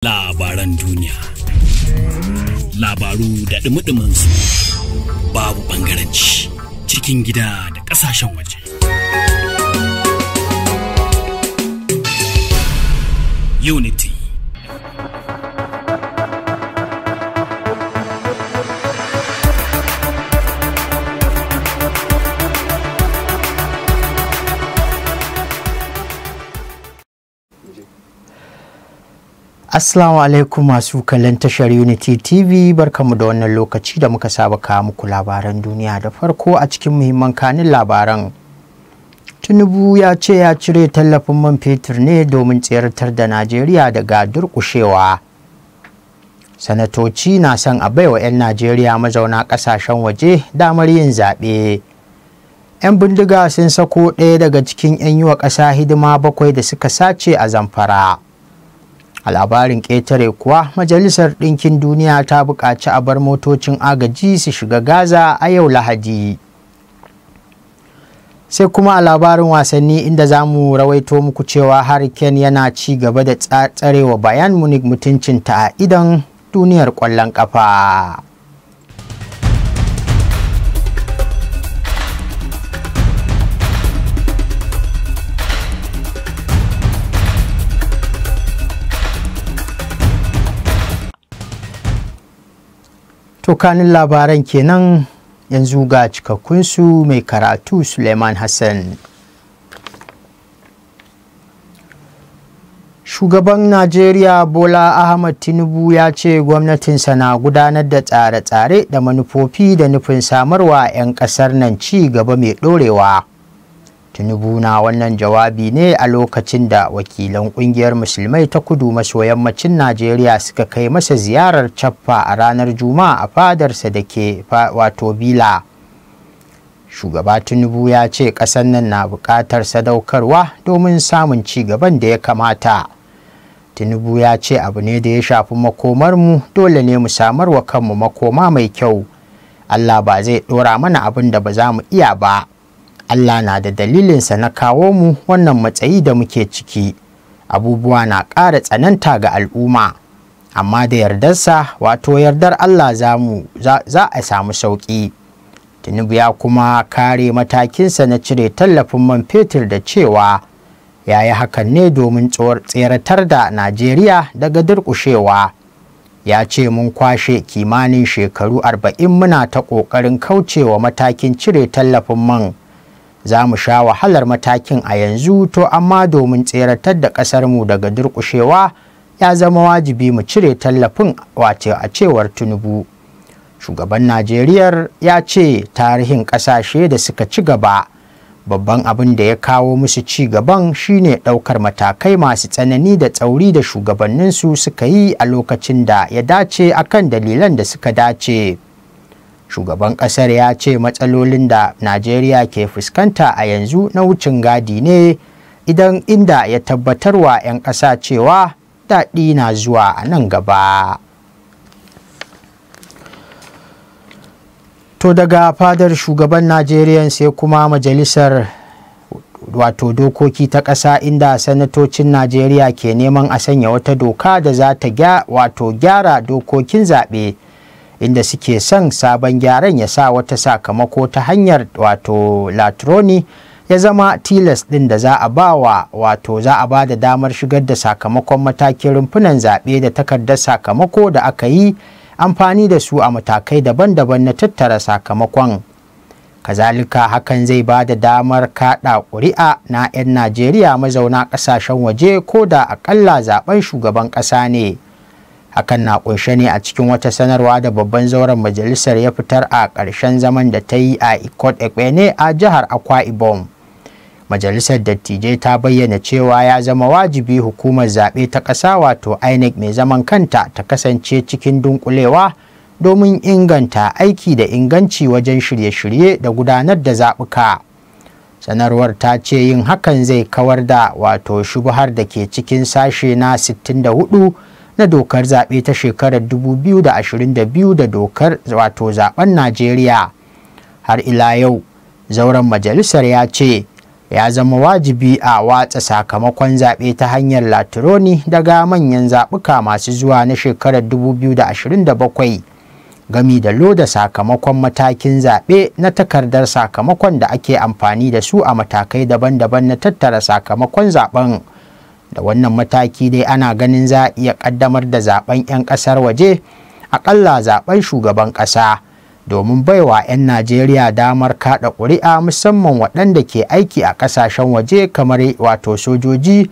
Labaran duniya, labaru da dumi su babu ɓangaranci cikin gida da ƙasashen waje. Unity. Assalamu alaikum masu kallon tashar Unity TV, barkamu da wannan lokaci da muka saba kawo muku labaran duniya. Da farko a cikin muhimman kanin labaran, Tinubu ya ce ya cire tallafin man fetur ne domin tseratar da Najeriya daga durƙushewa. Sanatoci na son a baiwa 'yan Najeriya mazauna ƙasashen waje damar yin zaɓe. 'Yan bindiga sun sako ɗaya daga cikin 'yan yi wa ƙasa hidima 7 da suka sace a Zamfara. A labarin ƙetare kuwa, Majalisar Ɗinkin Duniya ta buƙaci a bar motocin agaji su shiga Gaza a yau Lahadi. Sai kuma a labarin wasanni, inda za mu rawaito muku cewa Harry Kane yana ci gaba da tsarewa Bayern Munich mutuncinta a idon duniyar ƙwallon ƙafa. To kanin labaran kenan, yanzu ga cikakkunsu, mai karatu Suleiman Hassan. Shugaban Najeriya Bola Ahmed Tinubu ya ce gwamnatinsa na gudanar da tsare-tsare da manufofi da nufin samarwa 'yan ƙasar nan ci gaba mai ɗorewa. Tinubu na wannan jawabi ne a lokacin da wakilan ƙungiyar Musulmai ta Kudu maso yammacin Najeriya suka kai masa ziyarar cappa a ranar Juma'a a fadarsa da ke wato Bila. Shugaba Tinubu ya ce ƙasar nan na buƙatar sadaukarwa domin samun ci gaban da ya kamata. Tinubu ya ce abu ne da ya shafi makomarmu, dole ne mu samar wa kanmu makoma mai kyau. Allah ba zai ɗora mana abin da ba za mu iya ba. Allah na da dalilinsa na kawo mu wannan matsayi da muke ciki. Abubuwa na ƙara tsananta ga al'umma, amma da yardarsa, wato yardar Allah za a samu sauƙi. Tinubu ya kuma kare matakinsa na cire tallafin man fetur da cewa ya yi hakan ne domin tseratar da Najeriya daga durƙushewa. Ya ce mun kwashe kimanin shekaru 40 muna ta ƙoƙarin kaucewa matakin cire tallafin man. Za mu sha wahalar matakin a yanzu, to amma domin tseratar da ƙasarmu daga durƙushewa ya zama wajibi mu cire tallafin, wace a cewar Tinubu. Shugaban Najeriya ya ce tarihin ƙasashe da suka ci gaba, babban abin da ya kawo musu ci gaban shine ɗaukar matakai masu tsanani da tsauri da shugabanninsu suka yi a lokacin da ya dace akan dalilan da suka dace. Shugaban ƙasar ya ce matsalolin da Najeriya ke fuskanta a yanzu na wucin gadi ne, inda ya tabbatarwa 'yan ƙasa cewa daɗi na zuwa a nan gaba. To daga fadar shugaban Najeriya sai kuma majalisar wato dokoki ta ƙasa, inda sanatocin Najeriya ke neman a sanya wata doka da za ta gyara dokokin zaɓe, inda suke son sabon gyaran ya sa wata sakamako ta hanyar wato latroni ya zama tilas ɗin da za a ba da damar shigar da sakamakon matakin rumfunan zaɓe da takardar sakamako da aka yi amfani da su a matakai daban-daban na tattara sakamakon. Kazalika hakan zai ba da damar kaɗa ƙuri'a na 'yan Najeriya mazauna ƙasashen waje ko da aƙalla zaben shugaban ƙasa ne. Hakan na kunshe ne a cikin wata sanarwa da babban zauren majalisar ya fitar a ƙarshen zaman da ta yi a Ikot Ekpene a jihar Akwa Ibom. Majalisar dattijai ta bayyana cewa ya zama wajibi hukumar zaɓe ta ƙasa wato INEC mai zaman kanta ta kasance cikin dunkulewa domin inganta aiki da inganci wajen shirye-shirye da gudanar da zaɓuka. Sanarwar ta ce yin hakan zai kawar da wato shubuhar da ke cikin sashe na 64 na dokar zaɓe ta shekarar 2022 da dokar zaɓen Najeriya. Har ila yau, zauren majalisar ya ce ya zama wajibi a watsa sakamakon zaɓe ta hanyar latironi daga manyan zaɓuka masu zuwa na shekarar 2027 gami da loda sakamakon matakin zaɓe na takardar sakamakon da ake amfani da su a matakai daban-daban na tattara sakamakon zaɓen. Da wannan mataki dai ana ganin za a iya ƙaddamar da zaɓen 'yan ƙasar waje, aƙalla zaɓen shugaban ƙasa, domin baiwa 'yan Najeriya damar kaɗa ƙuri'a, musamman waɗanda ke aiki a ƙasashen waje kamar wato sojoji,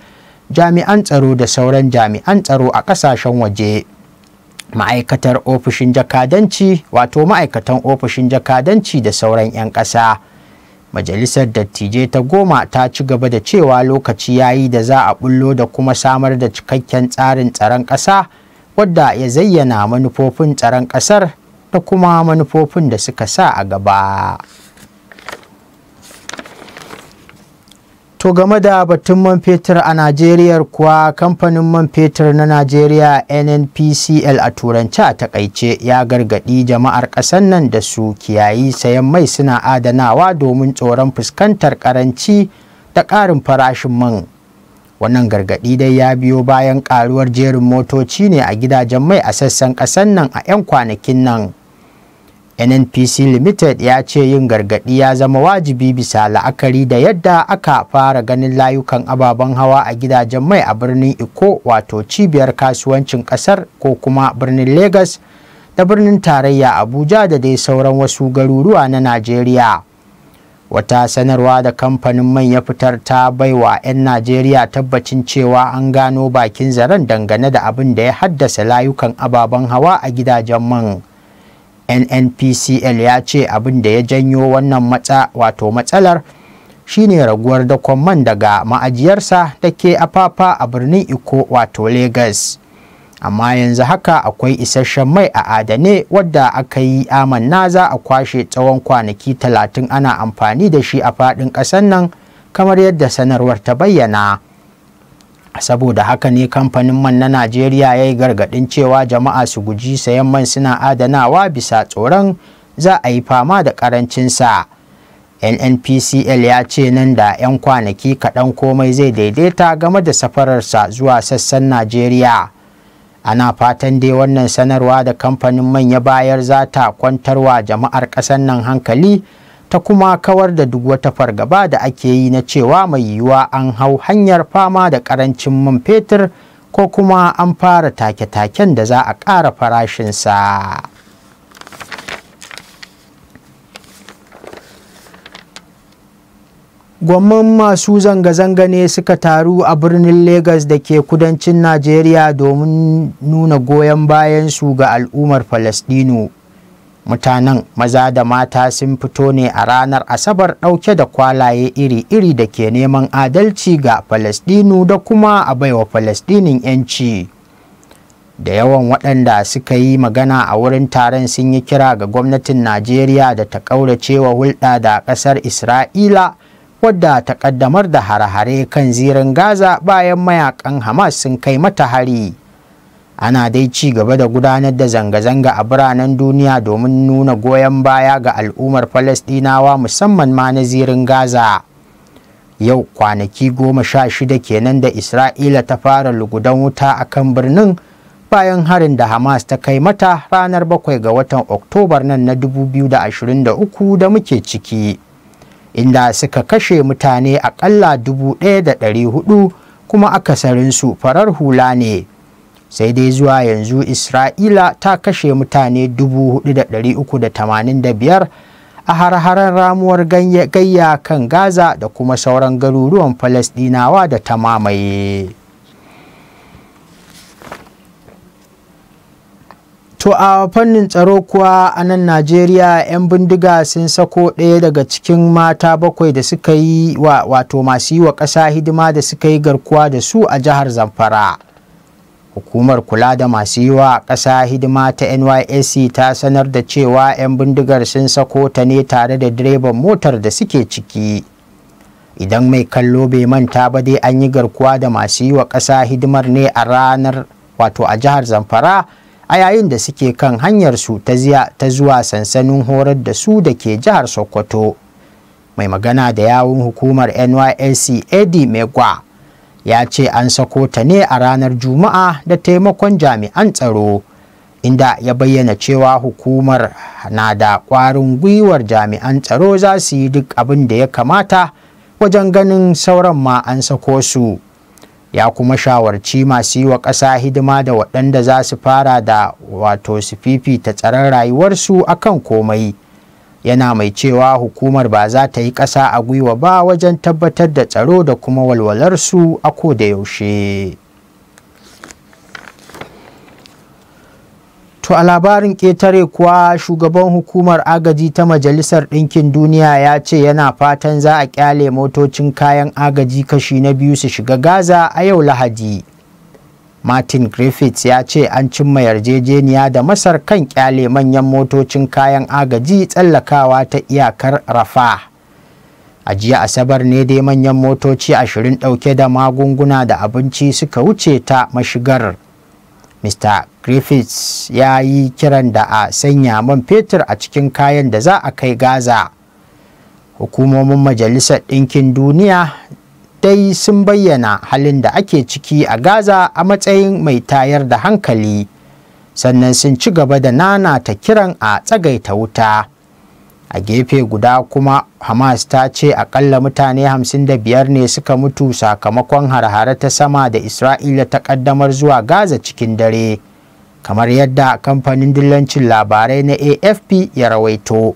jami'an tsaro da sauran jami'an tsaro a ƙasashen waje. Ma'aikatan ofishin jakadanci da sauran 'yan ƙasa. Majalisar Dattijai ta 10 ta ci gaba da cewa lokaci yayi da za a bullo da kuma samar da cikakken tsarin tsaron ƙasa wadda ya zayyana manufofin tsaron ƙasar da kuma manufofin da suka sa a gaba. To game da batun man fetur a Najeriya kuwa, kamfanin man fetur na Najeriya NNPCL a turanci a takaice ya gargadi jama'ar ƙasar nan da su kiyayi sayan mai suna adanawa domin tsoron fuskantar karanci da ƙarin farashin man. Wannan gargadi dai ya biyo bayan ƙaruwar jerin motoci ne a gidajen mai a sassan ƙasar nan a 'yan kwanakin nan. NNPC Limited ya ce yin gargaɗi ya zama wajibi bisa la'akari da yadda aka fara ganin layukan ababen hawa a gidajen mai a birnin Iko, wato cibiyar kasuwancin ƙasar, ko kuma birnin Lagos da birnin tarayya Abuja da dai sauran wasu garuruwa na Najeriya. Wata sanarwa da kamfanin man ya fitar ta baiwa 'yan Najeriya tabbacin cewa an gano bakin zaren dangane da abin da ya haddasa layukan ababen hawa a gidajen man. NNPCL ya ce abin da ya janyo wannan matsalar shine raguwar dakon man daga ma'ajiyarsa da ke Apapa a birnin Iko, wato Lagos. Amma yanzu haka akwai isasshen mai a adane wadda aka yi amanna za a kwashe tsawon kwanaki 30 ana amfani da shi a faɗin ƙasar nan, kamar yadda sanarwar ta bayyana. Saboda haka ne kamfanin man na Najeriya ya yi gargaɗin cewa jama'a su guji sayan man suna adanawa bisa tsoron za a yi fama da ƙarancinsa. NNPCL ya ce nan da 'yan kwanaki kaɗan komai zai daidaita game da safararsa zuwa sassan Najeriya. Ana fatan dai wannan sanarwa da kamfanin man ya bayar za ta kwantarwa jama'ar ƙasar nan hankali, ta kuma kawar da duk wata fargaba da ake yi na cewa mai yiwuwa an hau hanyar fama da ƙarancin man fetur ko kuma an fara take-taken da za a ƙara farashinsa. Gwamman masu zanga-zanga ne suka taru a birnin Lagos da ke kudancin Najeriya domin nuna goyon bayansu ga al'ummar Falasɗinu. Mutanen maza da mata sun fito ne a ranar Asabar ɗauke da kwalaye iri-iri da ke neman adalci ga Falasɗinu da kuma a baiwa Falasɗinin 'yanci. Da yawan waɗanda suka yi magana a wurin taron sun yi kira ga gwamnatin Najeriya da ta ƙauracewa hulɗa da ƙasar Isra'ila, wadda ta ƙaddamar da hare-hare kan zirin Gaza bayan mayakan Hamas sun kai mata hari. Ana dai ci gaba da gudanar da zanga-zanga a biranen duniya domin nuna goyon baya ga al'ummar Falasɗinawa, musamman ma na zirin Gaza. Yau kwanaki 16 kenan da Isra'ila ta fara lugudan wuta a kan birnin bayan harin da Hamas ta kai mata ranar 7 ga watan Oktobar nan na 2023 da muke ciki, inda suka kashe mutane aƙalla 1,400 kuma akasarinsu farar hula ne. Sai dai zuwa yanzu Isra'ila ta kashe mutane 4,385 a har-haren ramuwar gayya kan Gaza da kuma sauran garuruwan Falasɗinawa da ta mamaye. To a fannin tsaro kuwa a nan Najeriya 'yan bindiga sun sako ɗaya daga cikin mata 7 da suka yi wato masu yi wa ƙasa hidima da suka yi garkuwa da su a jihar Zamfara. Hukumar kula da masu yi wa ƙasa hidima ta NYSC ta sanar da cewa 'yan bindigar sun sako ta ne tare da direban motar da suke ciki. Idan mai kallo bai manta ba dai an yi garkuwa da masu yi wa ƙasa hidimar ne a ranar wato a jihar Zamfara a yayin da suke kan hanyarsu ta zuwa sansanin horar da su da ke jihar Sokoto. Mai magana da yawun hukumar NYSC Eddie Megwa ya ce an sako ta ne a ranar Juma'a da taimakon jami'an tsaro, inda ya bayyana cewa hukumar na da ƙwarin gwiwar jami'an tsaro za su yi duk abin da ya kamata wajen ganin sauran ma an sako su. Ya kuma shawarci masu yi wa ƙasa hidima da waɗanda za su fara da su fifita tsaron rayuwarsu akan komai. Yana mai cewa hukumar ba za ta yi ƙasa a gwiwa ba wajen tabbatar da tsaro da kuma walwalarsu a koda yaushe. To a labarin ƙetare kuwa, shugaban hukumar agaji ta Majalisar Ɗinkin Duniya ya ce yana fatan za a ƙyale motocin kayan agaji kashi na biyu su shiga Gaza a yau Lahadi. Martin Griffiths ya ce an cimma yarjejeniya da Masar kan ƙyale manyan motocin kayan agaji tsallakawa ta iyakar Rafah. A jiya Asabar ne dai manyan motoci 20 ɗauke da magunguna da abinci suka wuce ta mashigar. Mr. Griffiths ya yi kiran da a sanya man fetur a cikin kayan da za a kai Gaza. Hukumomin Majalisar Ɗinkin Duniya dai sun bayyana halin da ake ciki a Gaza a matsayin mai tayar da hankali, sannan sun ci gaba da nanata kiran a tsagaita wuta. A gefe guda kuma, Hamas ta ce akalla mutane 55 ne suka mutu sakamakon har-hare ta sama da Isra'ila ta kaddamar zuwa Gaza cikin dare, kamar yadda kamfanin dillancin labarai na AFP ya rawaito.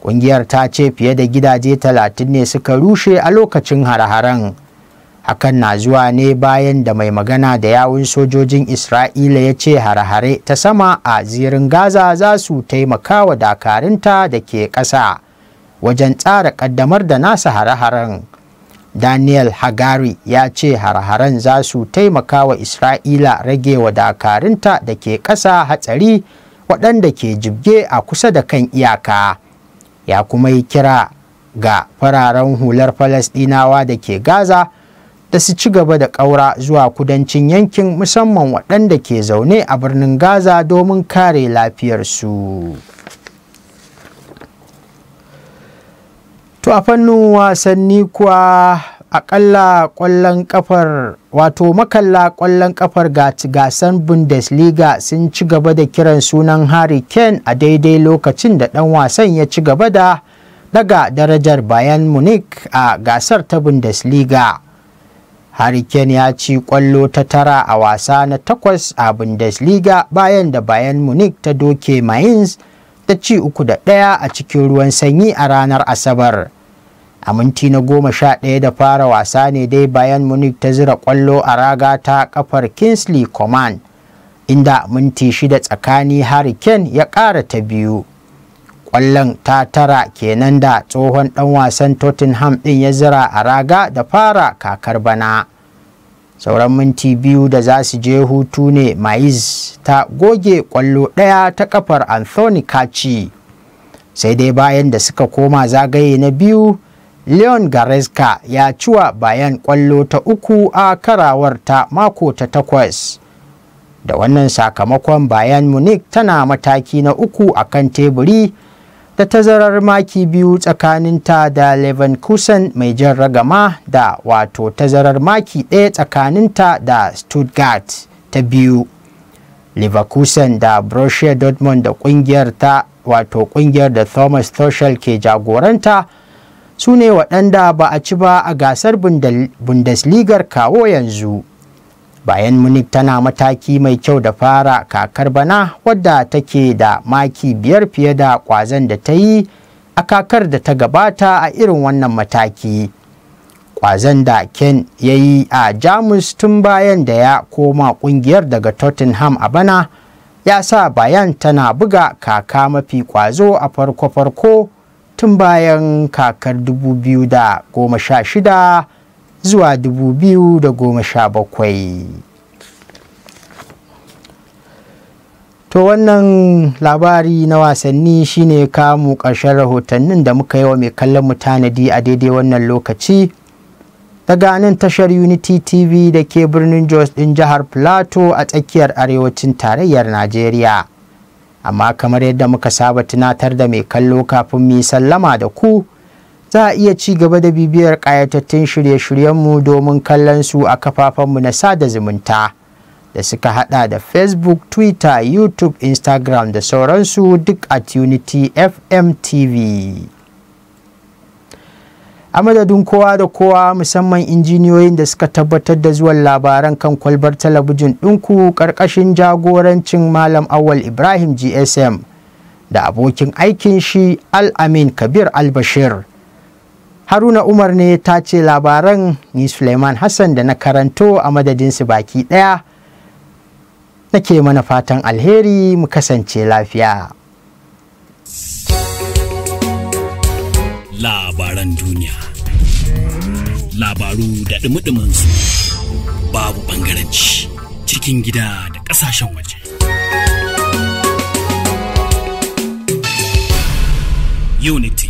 Ƙungiyar ta ce fiye da gidaje 30 ne suka rushe a lokacin har-haren. Hakan na zuwa ne bayan da mai magana da yawun sojojin Isra'ila ya ce har-hare ta sama a zirin Gaza za su taimaka wa dakarunta da ke ƙasa wajen tsara ƙaddamar da nasa har-haren. Daniel Hagari ya ce har-haren za su taimaka wa Isra'ila rage wa dakarunta da ke ƙasa hatsari waɗanda ke jibge a kusa da kan iyaka. Ya kuma yi kira ga fararen hular Falasɗinawa da ke Gaza da su ci gaba da ƙaura zuwa kudancin yankin, musamman waɗanda ke zaune a birnin Gaza domin kare lafiyarsu. To a fannin wasanni kuwa, akalla ƙwallon ƙafar makalla ƙwallon ƙafar gasar Bundesliga sun ci gaba da kiran sunan Harry Kane a daidai lokacin da ɗan wasan ya ci gaba da daga darajar Bayern Munich a gasar ta Bundesliga. Harry Kane ya ci ƙwallo ta 9 a wasa na 8 a Bundesliga bayan da Bayern Munich ta doke Mainz da ci 3-1 a cikin ruwan sanyi a ranar Asabar. A minti na 11 da fara wasa ne dai Bayern Munich ta zira ƙwallo a raga ta kafar Kingsley Coman, inda minti 6 tsakani Harry Kane ya ƙara ta biyu. Ƙwallon ta 9 kenan da tsohon ɗan wasan Tottenham ɗin ya zira a raga da fara kakar bana. Sauran minti 2 da za su je hutu ne Mainz ta goge ƙwallo ɗaya ta kafar Anthony Kachi. Sai dai bayan da suka koma zagaye na biyu, Leon Goretzka ya ciwa Bayern ƙwallo ta 3 a karawar ta mako ta 8. Da wannan sakamakon Bayern Munich tana mataki na 3 a kan teburi da tazarar maki 2 tsakaninta da Leverkusen mai jan ragama da tazarar maki 1 tsakaninta da Stuttgart ta biyu. Leverkusen da Borussia Dortmund da ƙungiyar da Thomas Tuchel ke jagoranta su ne waɗanda ba a ci ba a gasar Bundesligar kawo yanzu. Bayern Munich tana mataki mai kyau da fara kakar bana, wadda take da maki 5 fiye da ƙwazon da ta yi a kakar da ta gabata a irin wannan mataki. Ƙwazon da Kane ya yi a Jamus tun bayan da ya koma ƙungiyar daga Tottenham a bana ya sa Bayern tana buga kaka mafi ƙwazo a farko-farko tun bayan kakar 2016 zuwa 2017. To wannan labari na wasanni shine kamu ƙarshen rahotannin da muka yi wa mai kallon mu tanadi a daidai wannan lokaci daga nan tashar Unity TV da ke birnin Jos ɗin jihar Plateau a tsakiyar arewacin tarayyar Najeriya. Amma kamar yadda muka saba tunatar da mai kallo kafin mu yi sallama da ku, Za a iya ci gaba da bibiyar ƙayatattun shirye-shiryenmu domin kallon su a kafafenmu na sada zumunta da suka hada da Facebook, Twitter, YouTube, Instagram da sauransu duk at Unity FM TV. A madadin kowa da kowa musamman injiniyoyin da suka tabbatar da zuwan labaran kan kwalbar talabijin ɗinku ƙarƙashin jagorancin Malam Awal Ibrahim GSM da abokin aikin shi Al-Amin Kabir Al-Bashir. Haruna Umar ne ta ce labaran, ni Suleiman Hassan da na karanto a madadinsu baki ɗaya. Nake mana fatan alheri, mu kasance lafiya. Labaran duniya, labaru da ɗumi-ɗuminsu, babu ɓangaranci, cikin gida da ƙasashen waje. Unity